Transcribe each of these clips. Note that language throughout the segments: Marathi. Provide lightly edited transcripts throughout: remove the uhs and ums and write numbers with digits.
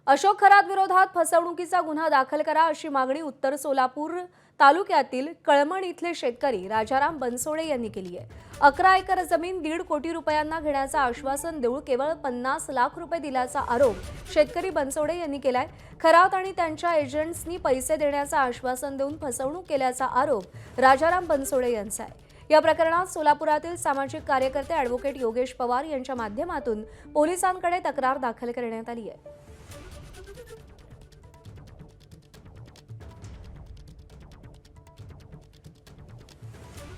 अशोक खरात विरोधात फसवणुकीचा गुन्हा दाखल करा अशी मागणी उत्तर सोलापूर तालुक्यातील कळमण इथले शेतकरी राजाराम बनसोडे यांनी केली आहे। 11 एकर जमीन 1.5 कोटी रुपयांना घेण्याचं आश्वासन देऊन केवळ 50 लाख रुपये दिल्याचा आरोप शेतकरी बनसोडे यांनी केलाय। खरात आणि त्यांच्या एजंट्सनी पैसे देण्याचं आश्वासन देऊन फसवणूक केल्याचा आरोप राजाराम बनसोडे यांचा आहे। या प्रकरणात सोलापुरातील सामाजिक कार्यकर्ते ॲडव्होकेट योगेश पवार यांच्या माध्यमातून पोलिसांकडे तक्रार दाखल करण्यात आली आहे।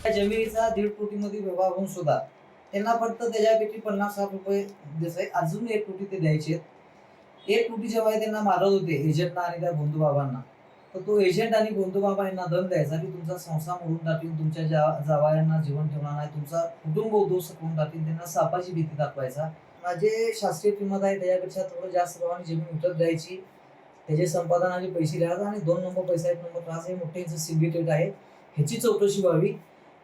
जमिनीचा 1.5 कोटीमध्ये व्यवहार होऊन सुद्धा त्यांना फक्त त्याच्यापैकी 50 लाख रुपये द्यायचे, अजून 1 कोटी ते द्यायचे। 1 कोटी जेव्हा त्यांना मारत होते एजंटना आणि त्या बंधुबाबांना, तर तो एजंट आणि बंधुबाबा यांना दम द्यायचा की तुमचा संसार मोडून टाकील, तुमच्या जावयांना जीवन ठेवणार नाही, तुमचा कुटुंब उद्ध्वस्त करून टाकील, त्यांना सापाची भीती दाखवायचा। माझे शास्त्रीय किंमत आहे त्याच्यापेक्षा थोडं जास्त प्रमाणे जमीन विकत द्यायची, त्याचे संपादनाचे पैसे द्यायचे आणि 2 नंबर पैसा 1 नंबर त्रास हे मोठे सिंडिकेट आहे, ह्याची चौकशी व्हावी।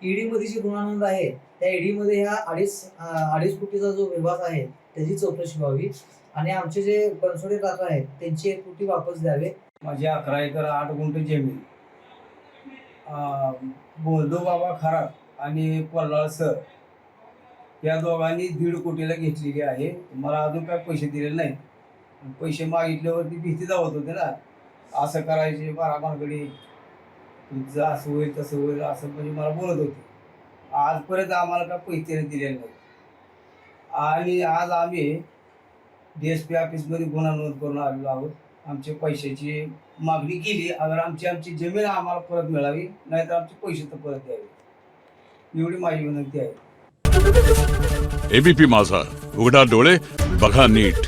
ईडी मध्ये जी गुन्हा नोंद आहे त्या ईडी मध्ये ह्या 2.5 कोटीचा जो व्यवहार आहे त्याची चौकशी व्हावी आणि आमचे जे बनसोडे काका आहेत त्यांची 1 कोटी वापस द्यावे। माझी 11 एकर 8 गुंठ जमीन बंधुबाबा खरात आणि कोल्हाळ सर या दोघांनी 1.5 कोटीला घेतलेली आहे। मला अजून काय पैसे दिलेले नाही, पैसे मागितल्यावरती भीती दावत होते ना, असं करायचे बाराबांकडे, तुझं असं होईल तसं होईल असं म्हणजे मला बोलत होते। आजपर्यंत आम्हाला काय पैसे दिलेले नाही आणि आज आम्ही DSP ऑफिसमध्ये गुन्हा नोंद करून आलेलो आहोत। आमच्या पैशाची मागणी केली, अगर आमची जमीन आम्हाला परत मिळावी, नाहीतर आमचे पैसे तर परत द्यावे, एवढी माझी विनंती आहे। ABP माझा, उघडा डोळे बघा नीट।